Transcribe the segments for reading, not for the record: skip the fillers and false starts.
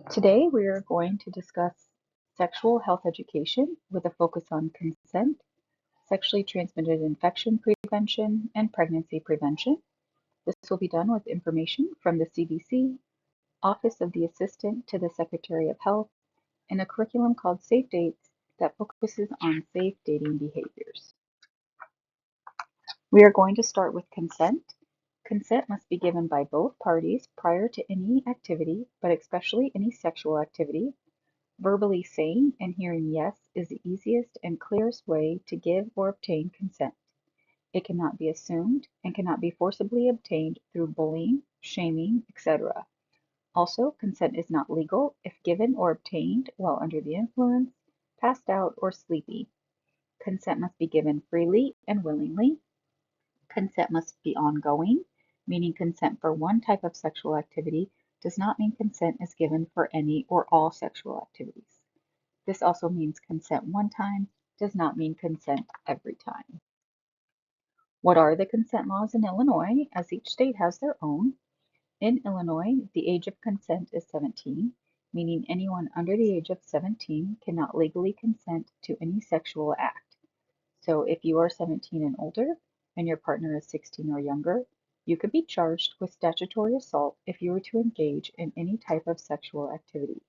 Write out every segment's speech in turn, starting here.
Today we are going to discuss sexual health education with a focus on consent, sexually transmitted infection prevention, and pregnancy prevention. This will be done with information from the CDC, Office of the Assistant to the Secretary of Health, and a curriculum called Safe Dates that focuses on safe dating behaviors. We are going to start with consent. Consent must be given by both parties prior to any activity, but especially any sexual activity. Verbally saying and hearing yes is the easiest and clearest way to give or obtain consent. It cannot be assumed and cannot be forcibly obtained through bullying, shaming, etc. Also, consent is not legal if given or obtained while under the influence, passed out, or sleepy. Consent must be given freely and willingly. Consent must be ongoing, meaning consent for one type of sexual activity does not mean consent is given for any or all sexual activities. This also means consent one time does not mean consent every time. What are the consent laws in Illinois, as each state has their own? In Illinois, the age of consent is 17, meaning anyone under the age of 17 cannot legally consent to any sexual act. So if you are 17 and older and your partner is 16 or younger, you could be charged with statutory assault if you were to engage in any type of sexual activity.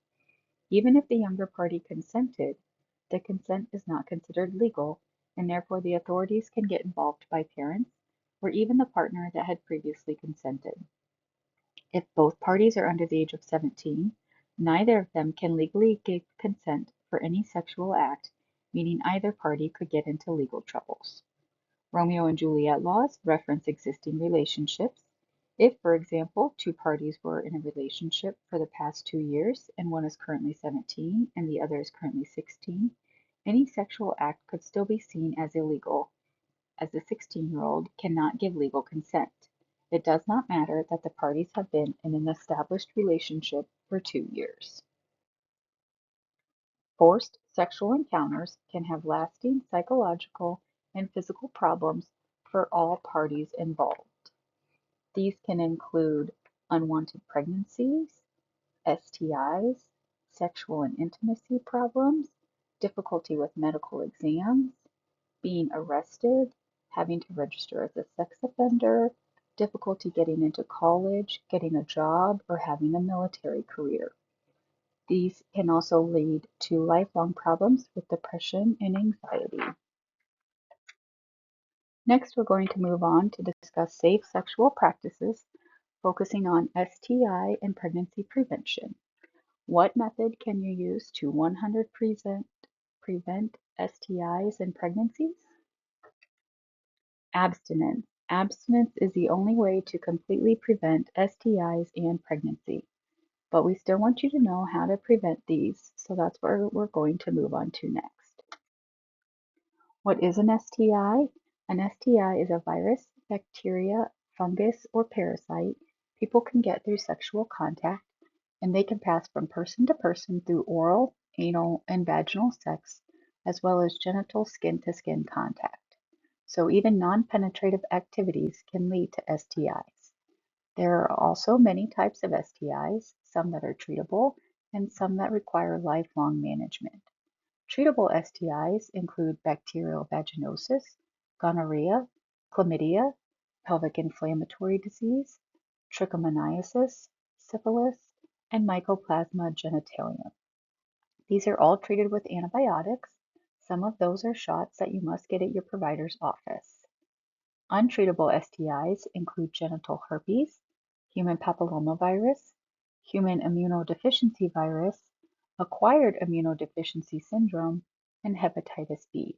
Even if the younger party consented, the consent is not considered legal, and therefore the authorities can get involved by parents or even the partner that had previously consented. If both parties are under the age of 17, neither of them can legally give consent for any sexual act, meaning either party could get into legal troubles. Romeo and Juliet laws reference existing relationships. If, for example, two parties were in a relationship for the past 2 years and one is currently 17 and the other is currently 16, any sexual act could still be seen as illegal, as the 16-year-old cannot give legal consent. It does not matter that the parties have been in an established relationship for 2 years. Forced sexual encounters can have lasting psychological and physical problems for all parties involved. These can include unwanted pregnancies, STIs, sexual and intimacy problems, difficulty with medical exams, being arrested, having to register as a sex offender, difficulty getting into college, getting a job, or having a military career. These can also lead to lifelong problems with depression and anxiety. Next, we're going to move on to discuss safe sexual practices, focusing on STI and pregnancy prevention. What method can you use to 100% prevent STIs and pregnancies? Abstinence. Abstinence is the only way to completely prevent STIs and pregnancy. But we still want you to know how to prevent these, so that's where we're going to move on to next. What is an STI? An STI is a virus, bacteria, fungus, or parasite people can get through sexual contact, and they can pass from person to person through oral, anal, and vaginal sex, as well as genital skin-to-skin contact. So even non-penetrative activities can lead to STIs. There are also many types of STIs, some that are treatable and some that require lifelong management. Treatable STIs include bacterial vaginosis, gonorrhea, chlamydia, pelvic inflammatory disease, trichomoniasis, syphilis, and Mycoplasma genitalium. These are all treated with antibiotics. Some of those are shots that you must get at your provider's office. Untreatable STIs include genital herpes, human papillomavirus, human immunodeficiency virus, acquired immunodeficiency syndrome, and hepatitis B.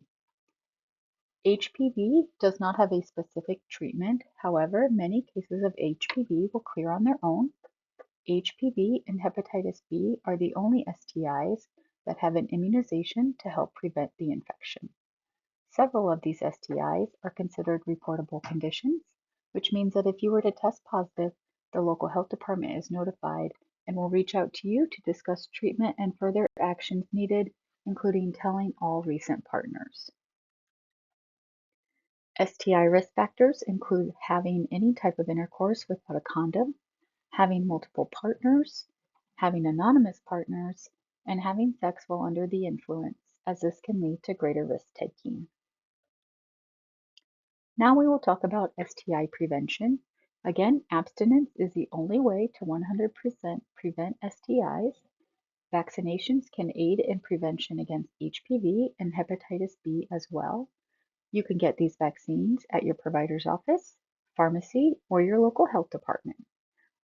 HPV does not have a specific treatment. However, many cases of HPV will clear on their own. HPV and hepatitis B are the only STIs that have an immunization to help prevent the infection. Several of these STIs are considered reportable conditions, which means that if you were to test positive, the local health department is notified and will reach out to you to discuss treatment and further actions needed, including telling all recent partners. STI risk factors include having any type of intercourse without a condom, having multiple partners, having anonymous partners, and having sex while under the influence, as this can lead to greater risk-taking. Now we will talk about STI prevention. Again, abstinence is the only way to 100% prevent STIs. Vaccinations can aid in prevention against HPV and hepatitis B as well. You can get these vaccines at your provider's office, pharmacy, or your local health department.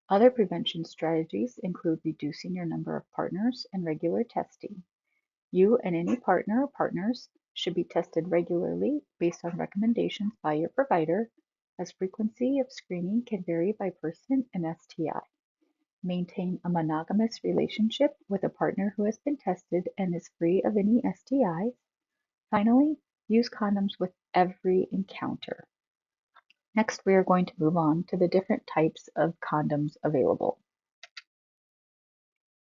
Other prevention strategies include reducing your number of partners and regular testing. You and any partner or partners should be tested regularly based on recommendations by your provider, as frequency of screening can vary by person and STI. Maintain a monogamous relationship with a partner who has been tested and is free of any STIs. Finally, use condoms with every encounter. Next, we are going to move on to the different types of condoms available.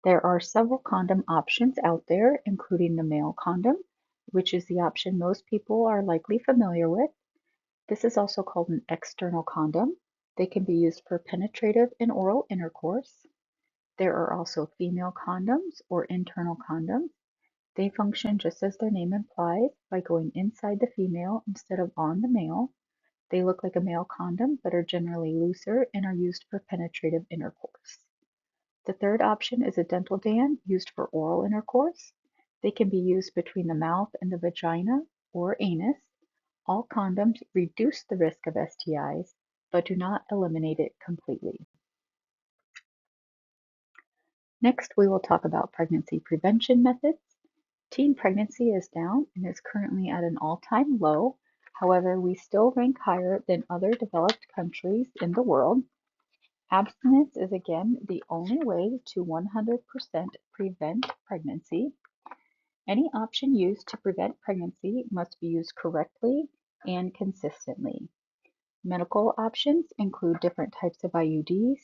There are several condom options out there, including the male condom, which is the option most people are likely familiar with. This is also called an external condom. They can be used for penetrative and oral intercourse. There are also female condoms or internal condoms. They function just as their name implies by going inside the female instead of on the male. They look like a male condom but are generally looser and are used for penetrative intercourse. The third option is a dental dam used for oral intercourse. They can be used between the mouth and the vagina or anus. All condoms reduce the risk of STIs, but do not eliminate it completely. Next, we will talk about pregnancy prevention methods. Teen pregnancy is down and is currently at an all-time low. However, we still rank higher than other developed countries in the world. Abstinence is again the only way to 100% prevent pregnancy. Any option used to prevent pregnancy must be used correctly and consistently. Medical options include different types of IUDs,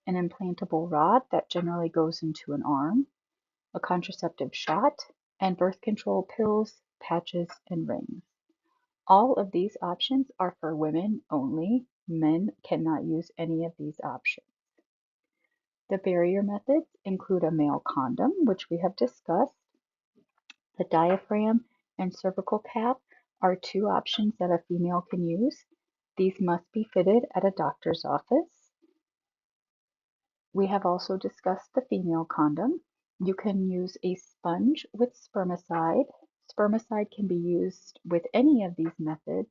an implantable rod that generally goes into an arm, a contraceptive shot, and birth control pills, patches, and rings. All of these options are for women only. Men cannot use any of these options. The barrier methods include a male condom, which we have discussed. The diaphragm and cervical cap are two options that a female can use. These must be fitted at a doctor's office. We have also discussed the female condom. You can use a sponge with spermicide. Spermicide can be used with any of these methods,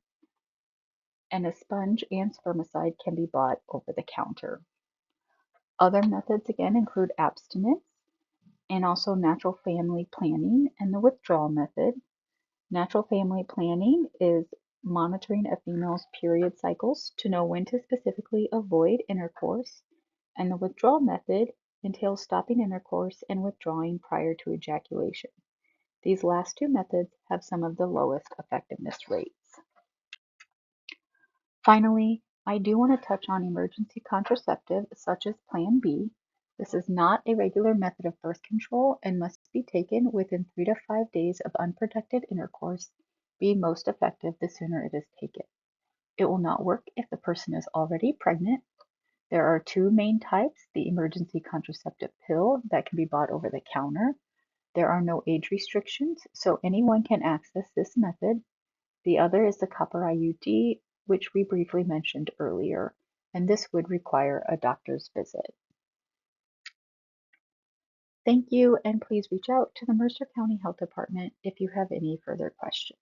and a sponge and spermicide can be bought over the counter. Other methods again include abstinence and also natural family planning and the withdrawal method. Natural family planning is monitoring a female's period cycles to know when to specifically avoid intercourse, and the withdrawal method entails stopping intercourse and withdrawing prior to ejaculation. These last two methods have some of the lowest effectiveness rates. Finally, I do want to touch on emergency contraceptive such as Plan B. This is not a regular method of birth control and must be taken within 3 to 5 days of unprotected intercourse, being most effective the sooner it is taken. It will not work if the person is already pregnant. There are two main types: the emergency contraceptive pill that can be bought over the counter. There are no age restrictions, so anyone can access this method. The other is the copper IUD, which we briefly mentioned earlier, and this would require a doctor's visit. Thank you, and please reach out to the Mercer County Health Department if you have any further questions.